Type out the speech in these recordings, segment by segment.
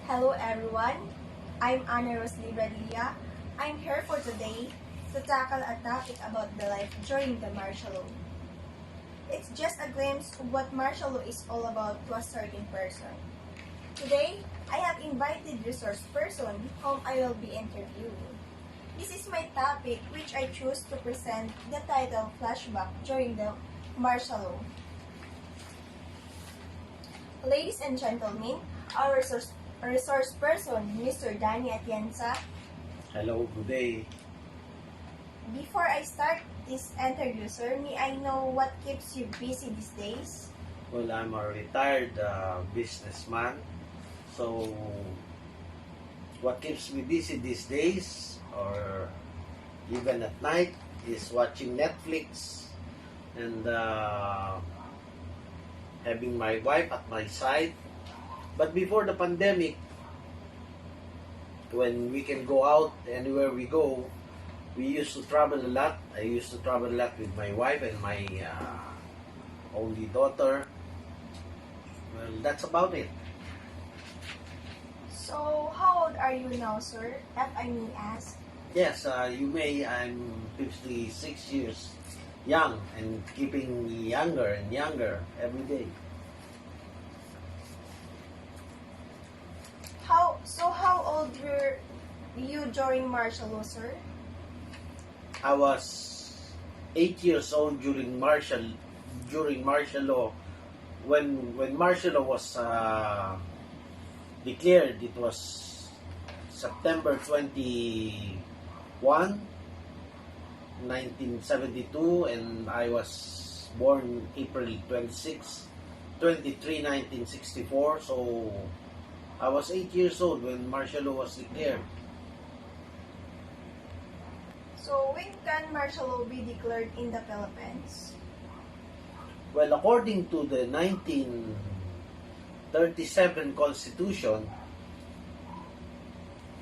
Hello everyone, I'm Ana Rosly Bradilla. I'm here for today to tackle a topic about the life during the martial law. It's just a glimpse of what martial law is all about to a certain person. Today, I have invited resource person whom I will be interviewing. This is my topic which I choose to present the title Flashback during the martial law. Ladies and gentlemen, our resource person, Mr. Danny Atienza. Hello, good day. Before I start this interview, sir, may I know what keeps you busy these days? Well, I'm a retired businessman. So, what keeps me busy these days, or even at night, is watching Netflix and having my wife at my side. But before the pandemic, when we can go out anywhere we go, we used to travel a lot. I used to travel a lot with my wife and my only daughter. Well, that's about it. So, how old are you now, sir? If I may ask. Yes, you may. I'm 56 years young and keeping younger and younger every day. How old were you during martial law, sir? I was 8 years old during martial law. When martial law was declared, it was September 21, 1972, and I was born April 23, 1964. So I was 8 years old when martial law was declared. So, when can martial law be declared in the Philippines? Well, according to the 1937 Constitution,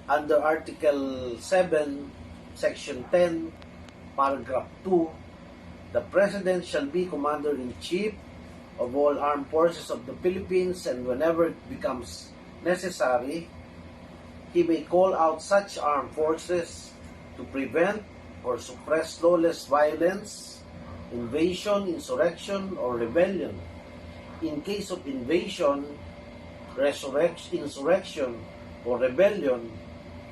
under Article 7, Section 10, Paragraph 2, the President shall be Commander-in-Chief of all armed forces of the Philippines, and whenever it becomes necessary, he may call out such armed forces to prevent or suppress lawless violence, invasion, insurrection, or rebellion. In case of invasion, insurrection, or rebellion,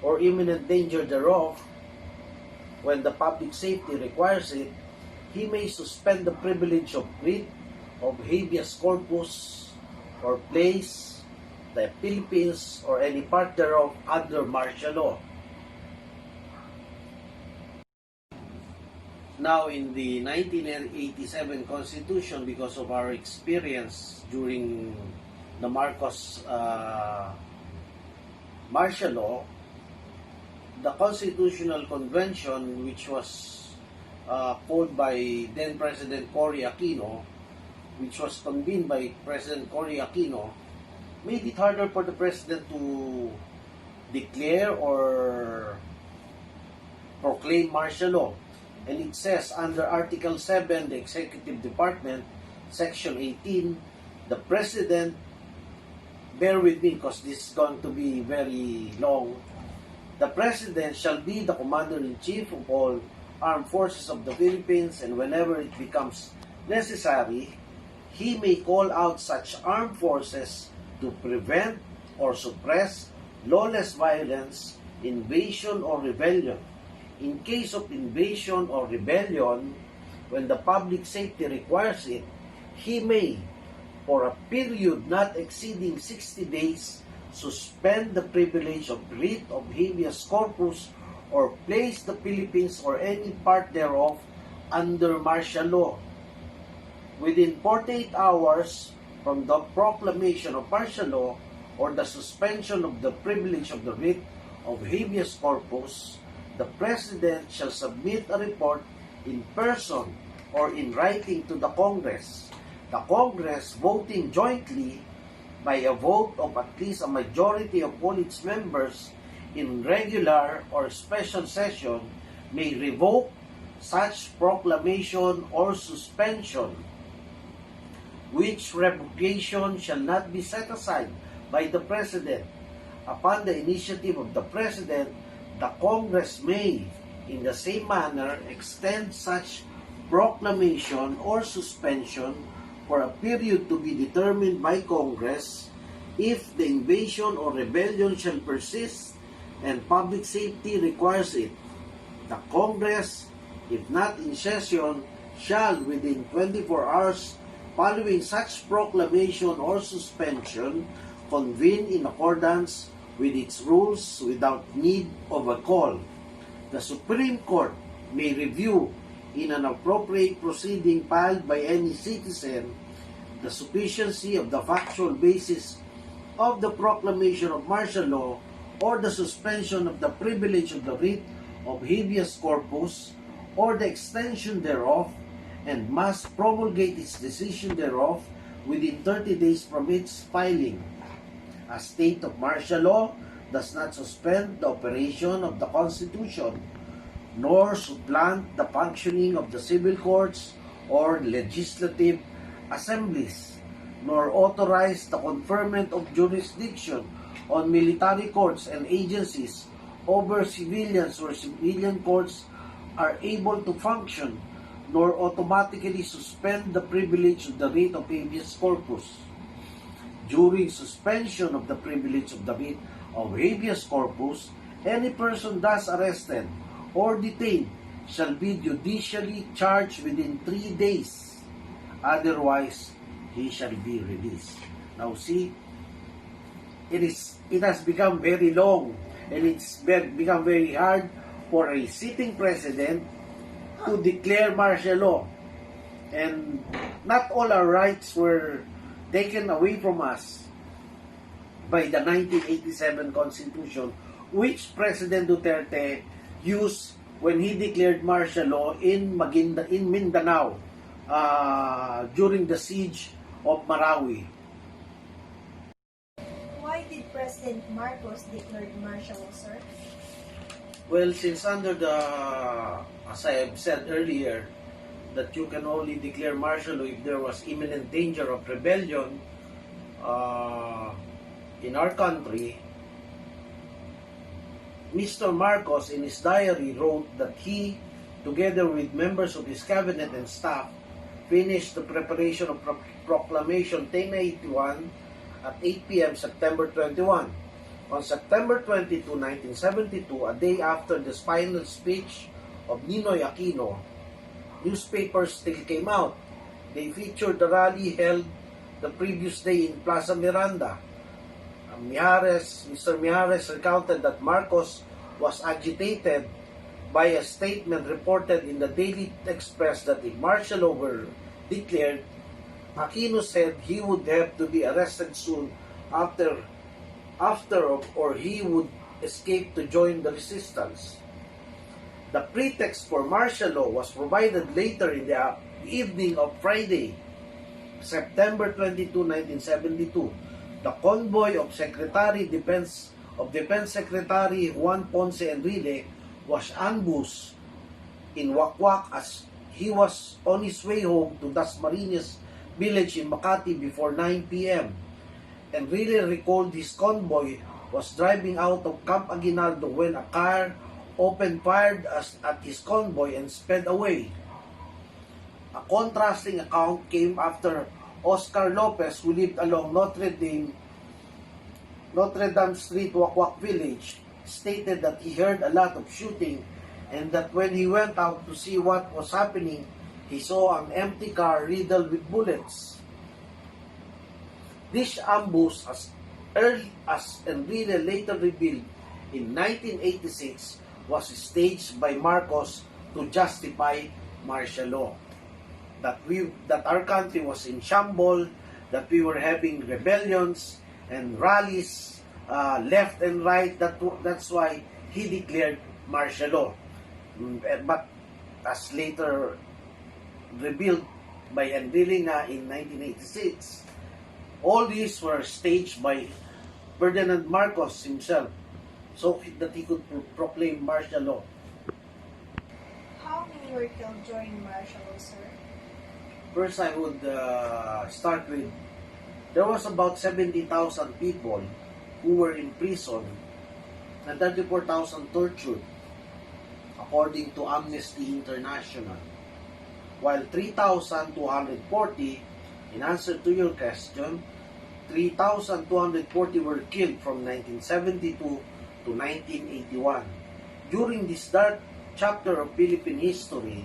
or imminent danger thereof, when the public safety requires it, he may suspend the privilege of writ of habeas corpus or place the Philippines or any part thereof under martial law. Now, in the 1987 Constitution, because of our experience during the Marcos martial law, the Constitutional Convention, which was called by then President Cory Aquino, which was convened by President Cory Aquino, made it harder for the President to declare or proclaim martial law. And it says under Article 7, the Executive Department, Section 18, the President, bear with me because this is going to be very long, the President shall be the Commander-in-Chief of all armed forces of the Philippines, and whenever it becomes necessary, he may call out such armed forces to prevent or suppress lawless violence, invasion, or rebellion. In case of invasion or rebellion, when the public safety requires it, he may, for a period not exceeding 60 days, suspend the privilege of writ of habeas corpus or place the Philippines or any part thereof under martial law. Within 48 hours from the proclamation of martial law or the suspension of the privilege of the writ of habeas corpus, the President shall submit a report in person or in writing to the Congress. The Congress, voting jointly by a vote of at least a majority of all its members in regular or special session, may revoke such proclamation or suspension, which revocation shall not be set aside by the President Upon the initiative of the President, the Congress may, in the same manner, extend such proclamation or suspension for a period to be determined by Congress if the invasion or rebellion shall persist and public safety requires it. The Congress, if not in session, shall within 24 hours following such proclamation or suspension convene in accordance with its rules without need of a call. The Supreme Court may review in an appropriate proceeding filed by any citizen the sufficiency of the factual basis of the proclamation of martial law or the suspension of the privilege of the writ of habeas corpus or the extension thereof, and must promulgate its decision thereof within 30 days from its filing. A state of martial law does not suspend the operation of the Constitution, nor supplant the functioning of the civil courts or legislative assemblies, nor authorize the conferment of jurisdiction on military courts and agencies over civilians or civilian courts are able to function, nor automatically suspend the privilege of the writ of habeas corpus. During suspension of the privilege of the writ of habeas corpus, any person thus arrested or detained shall be judicially charged within 3 days. Otherwise, he shall be released. Now see, it has become very long and it's become very hard for a sitting president to declare martial law. And not all our rights were taken away from us by the 1987 Constitution, which President Duterte used when he declared martial law in Mindanao during the siege of Marawi. Why did President Marcos declare martial law, sir? Well, since under the, as I have said earlier, that you can only declare martial law if there was imminent danger of rebellion in our country, Mr. Marcos in his diary wrote that he, together with members of his cabinet and staff, finished the preparation of Proclamation 1081 at 8 p.m. September 21. On September 22, 1972, a day after the final speech of Ninoy Aquino, newspapers still came out. They featured the rally held the previous day in Plaza Miranda. Mr. Mijares recounted that Marcos was agitated by a statement reported in the Daily Express that if martial law were declared, Aquino said he would have to be arrested soon after or he would escape to join the resistance. The pretext for martial law was provided later in the evening of Friday, September 22, 1972. The convoy of Defense Secretary Juan Ponce Enrile was ambushed in Wakwak as he was on his way home to Dasmariñas village in Makati before 9 p.m. Enrile recalled his convoy was driving out of Camp Aguinaldo when a car opened fire at his convoy and sped away. A contrasting account came after Oscar Lopez, who lived along Notre Dame Street, Wakwak Village, stated that he heard a lot of shooting and that when he went out to see what was happening, he saw an empty car riddled with bullets. This ambush, as early as Enrile later revealed in 1986, was staged by Marcos to justify martial law. That our country was in shambles, that we were having rebellions and rallies left and right. That's why he declared martial law. But as later revealed by Enrile in 1986, all these were staged by Ferdinand Marcos himself so that he could proclaim martial law. How many were killed during martial law, sir? First, I would start with, there was about 70,000 people who were imprisoned, and 34,000 tortured, according to Amnesty International. While 3,240, in answer to your question, 3,240 were killed from 1972 to 1981. During this dark chapter of Philippine history,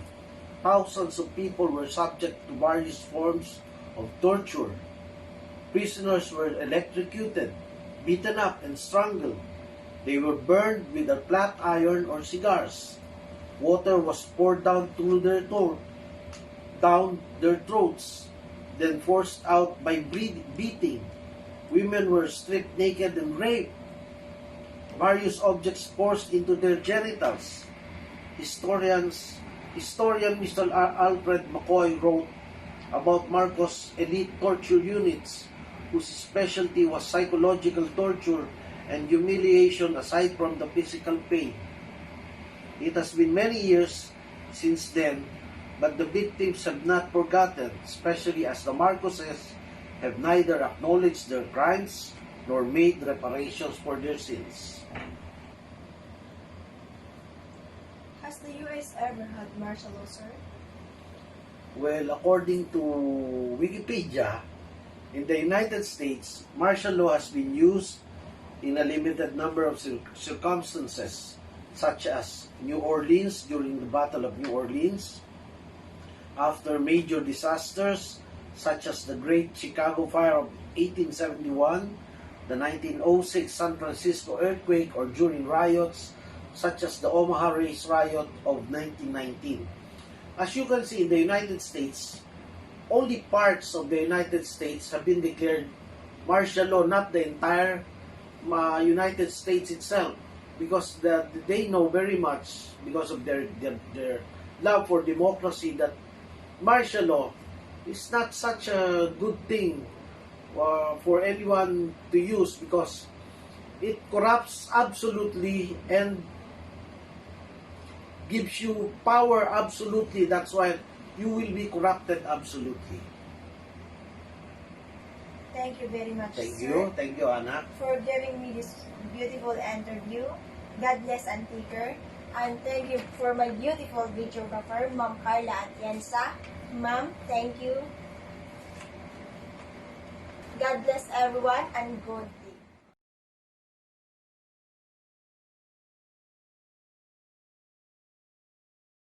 thousands of people were subject to various forms of torture. Prisoners were electrocuted, beaten up, and strangled. They were burned with a flat iron or cigars. Water was poured down their throats, then forced out by beating. Women were stripped naked and raped. Various objects forced into their genitals. Historian Mr. Alfred McCoy wrote about Marcos' elite torture units, whose specialty was psychological torture and humiliation aside from the physical pain. It has been many years since then, but the victims have not forgotten, especially as the Marcoses have neither acknowledged their crimes nor made reparations for their sins. Has the U.S. ever had martial law, sir? Well, according to Wikipedia, in the United States, martial law has been used in a limited number of circumstances, such as New Orleans during the Battle of New Orleans, after major disasters such as the Great Chicago Fire of 1871, the 1906 San Francisco earthquake, or during riots such as the Omaha Race Riot of 1919. As you can see, in the United States, only parts of the United States have been declared martial law, not the entire United States itself, because they know very much, because of their love for democracy, that martial law is not such a good thing for anyone to use, because it corrupts absolutely and gives you power absolutely. That's why you will be corrupted absolutely. Thank you very much, Thank sir, you, anak. for giving me this beautiful interview. God bless Antiker. And thank you for my beautiful videographer, Ma'am Carla Atienza. Ma'am, thank you. God bless everyone and good